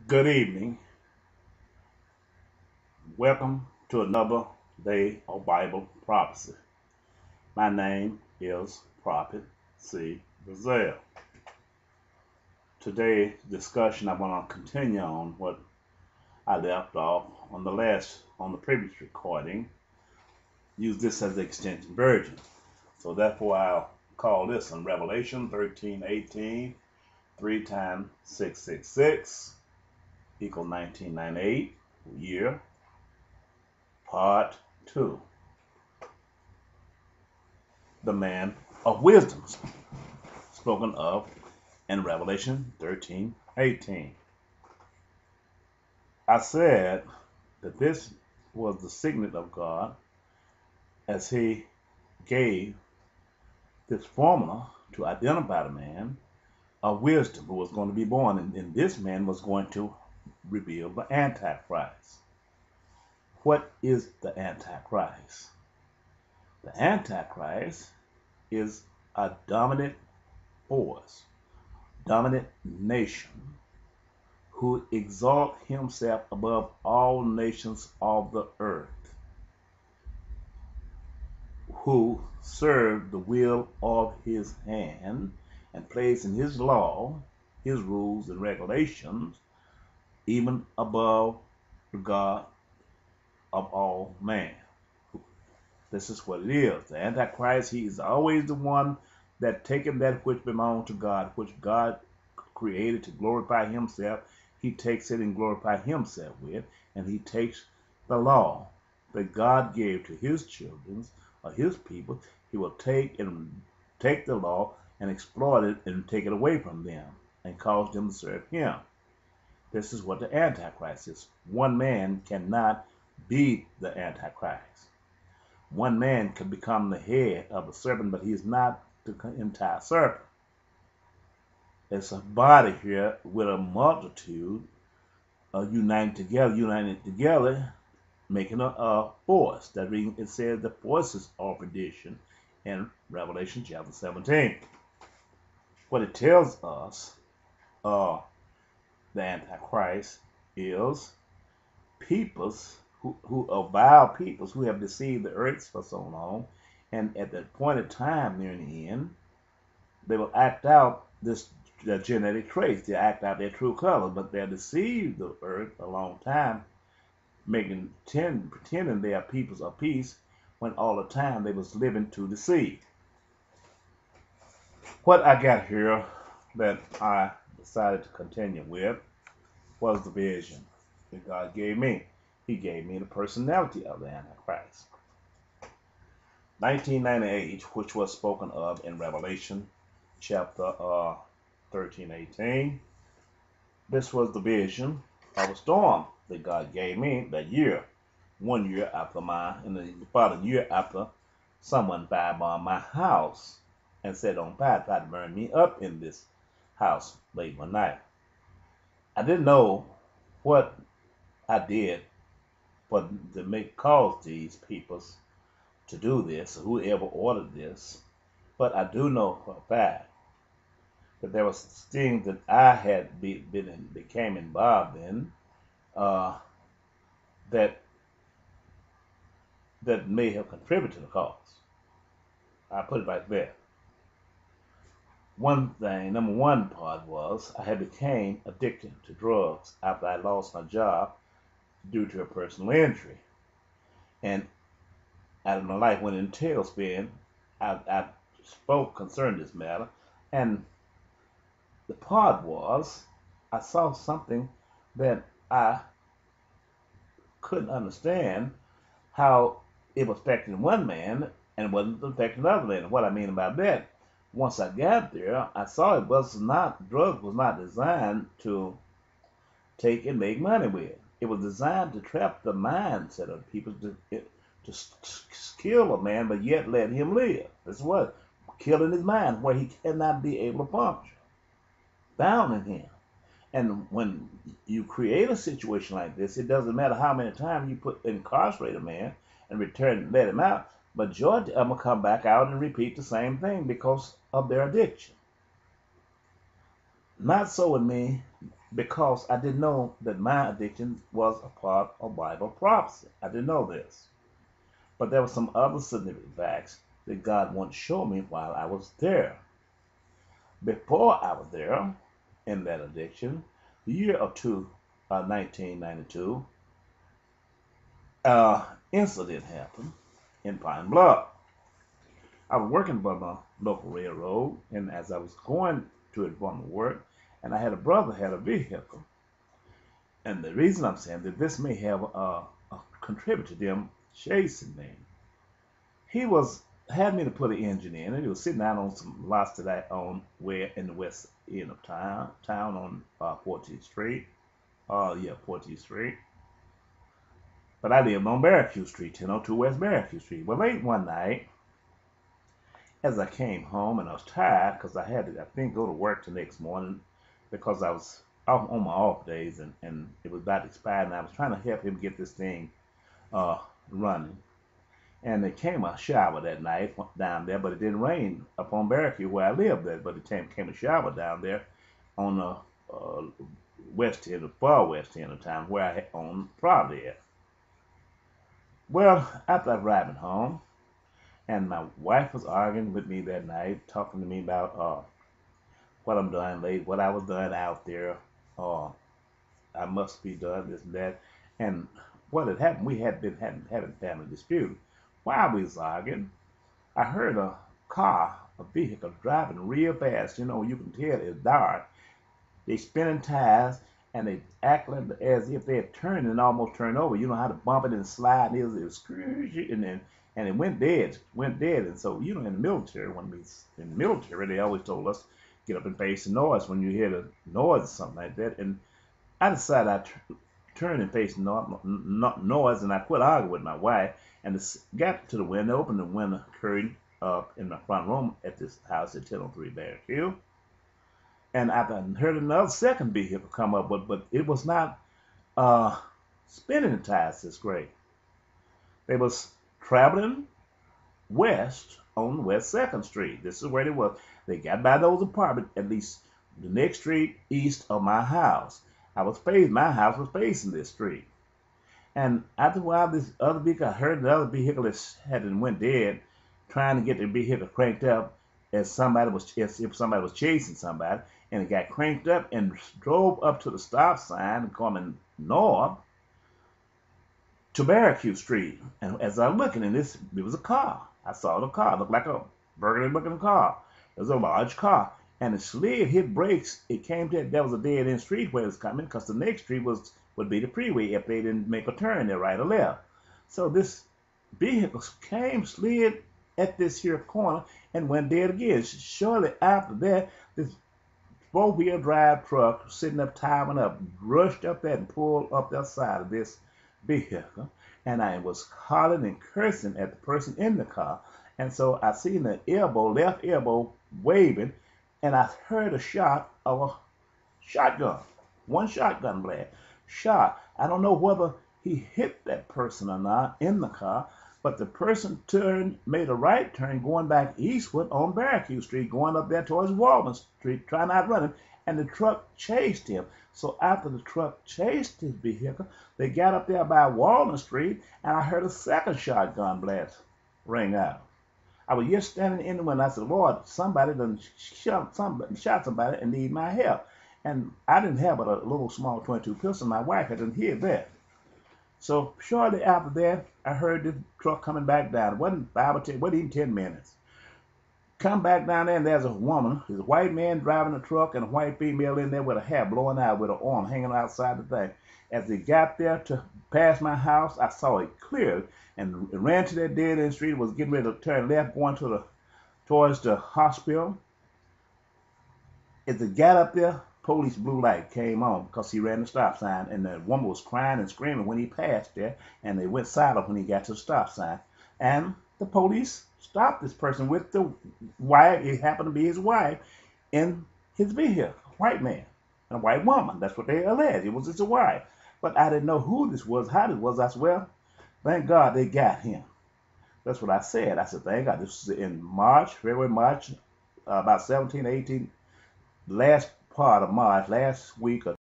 Good evening. Welcome to another day of Bible prophecy. My name is Prophet C. Brazil. Today's discussion, I want to continue on what I left off on the previous recording. Use this as the extension version. So therefore, I'll call this in Revelation 13:18, 3 times 666 equals 1998 year, part 2. The man of wisdom spoken of in Revelation 13:18. I said that this was the signet of God as he gave this formula to identify the man of wisdom who was going to be born, and this man was going to reveal the Antichrist. What is the Antichrist? The Antichrist is a dominant force, dominant nation who exalt himself above all nations of the earth, who serve the will of his hand and place in his law, his rules and regulations, even above the God of all man. This is what it is. The Antichrist, he is always the one that taken that which belongs to God, which God created to glorify himself. He takes it and glorifies himself with, and he takes the law that God gave to his children or his people. He will take the law and exploit it and take it away from them and cause them to serve him. This is what the Antichrist is. One man cannot be the Antichrist. One man can become the head of a serpent, but he is not the entire serpent. It's a body here with a multitude united together, making a force. That means it says the forces of perdition in Revelation chapter 17. What it tells us, the Antichrist is peoples who are vile peoples who have deceived the earth for so long, and at the appointed time near the end, they will act out their genetic traits. They act out their true color, but they deceived the earth a long time, pretending they are peoples of peace, when all the time they was living to deceive. What I got here that I decided to continue with was the vision that God gave me. He gave me the personality of the Antichrist. 1998, which was spoken of in Revelation chapter 13:18. This was the vision of a storm that God gave me that year. 1 year after in the following year after someone firebombed my house and set on fire, tried to burn me up in this house late one night. I didn't know what I did for to cause these people to do this, or whoever ordered this, but I do know for a fact that there was things that I had became involved in uh, that may have contributed to the cause. I put it like that. One thing, number one part was I had became addicted to drugs after I lost my job due to a personal injury, and as my life went in tailspin, I spoke concerning this matter, and the part was I saw something that I couldn't understand how it was affecting one man and wasn't affecting another man. What I mean about that, once I got there, I saw drugs was not designed to take and make money with. It was designed to trap the mindset of people to kill a man, but yet let him live. That's what killing his mind, where he cannot be able to function, bound in him. And when you create a situation like this, it doesn't matter how many times you incarcerate a man and let him out. Majority of them will come back out and repeat the same thing because of their addiction. Not so with me. because I didn't know that my addiction was a part of Bible prophecy. I didn't know this. But there were some other significant facts that God wanted to show me while I was there. Before I was there in that addiction, the year of 1992, incident happened in Pine Bluff. I was working for my local railroad, and as I was going to and from work, and I had a brother had a vehicle. And the reason I'm saying that this may have contributed to them chasing me. He had me to put an engine in, and he was sitting out on some lots that I owned where in the west end of town on 14th Street. 14th Street. But I lived on Barracue Street, 1002 West Barracue Street. Well, late one night, as I came home and I was tired because I had to, I think, go to work the next morning because I was off on my off days and it was about to expire, and I was trying to help him get this thing running. And there came a shower that night down there, but it didn't rain up on Barracue where I lived at, but it came a shower down there on the west end, the far west end of town where I owned property at. Well, after I was driving home, and my wife was arguing with me that night, talking to me about what I'm doing late, what I was doing out there, I must be doing this and that. And what had happened, we had been having a family dispute. While we was arguing, I heard a vehicle driving real fast. You know, you can tell it's dark. They spinning tires, and they act as if they had turned and almost turned over. You know how to bump it and slide, and it was and it went dead. And so, you know, in the military, they always told us, get up and face the noise when you hear the noise or something like that. And I decided I'd turn and face the noise, and I quit arguing with my wife, and got to the window, opened the window curtain up in my front room at this house at 1003 Barracue. And I heard another second vehicle come up, but it was not spinning the tires this great. They was traveling west on West 2nd Street. This is where they was. They got by those apartments, at least the next street east of my house. My house was facing this street. And after a while, this other vehicle, I heard another vehicle that had went dead, trying to get the vehicle cranked up as if somebody was chasing somebody, and it got cranked up and drove up to the stop sign coming north to Barracue Street. And as I was looking in this, it was a car. I saw the car. It looked like a burglary-looking car. It was a large car. And it slid, hit brakes. It came to, there was a dead-end street where it was coming, because the next street would be the freeway if they didn't make a turn there, right or left. So this vehicle came, slid at this here corner, and went dead again. Shortly after that, this four-wheel drive truck sitting up, timing up, rushed up that and pulled up the side of this vehicle. And I was hollering and cursing at the person in the car. And so I seen the left elbow waving, and I heard a shot of a shotgun. One shotgun blast. Shot. I don't know whether he hit that person or not in the car, but the person made a right turn going back eastward on Barracue Street, going up there towards Walnut Street, trying to outrun him, and the truck chased him. So after the truck chased his vehicle, they got up there by Walnut Street, and I heard a second shotgun blast ring out. I was just standing in the window. I said, Lord, somebody done shot somebody and need my help. And I didn't have but a little small .22 pistol. My wife hadn't heard that. So shortly after that, I heard the truck coming back down. It wasn't 5 or 10, wasn't even 10 minutes. Come back down there, and there's a woman. There's a white man driving a truck and a white female in there with her hair blowing out, with her arm hanging outside the thing. As they got there to pass my house, I saw it clearly and ran to that dead-end street, was getting ready to turn left, going towards the hospital. As they got up there, police blue light came on because he ran the stop sign, and the woman was crying and screaming when he passed there, and they went silent when he got to the stop sign. And the police stopped this person with the wife, it happened to be his wife, in his vehicle, white man and a white woman. That's what they alleged. It was his wife. But I didn't know who this was, how this was. I said, well, thank God they got him. That's what I said. I said, thank God. This was in February, March, about 17, 18, last part of March, last week or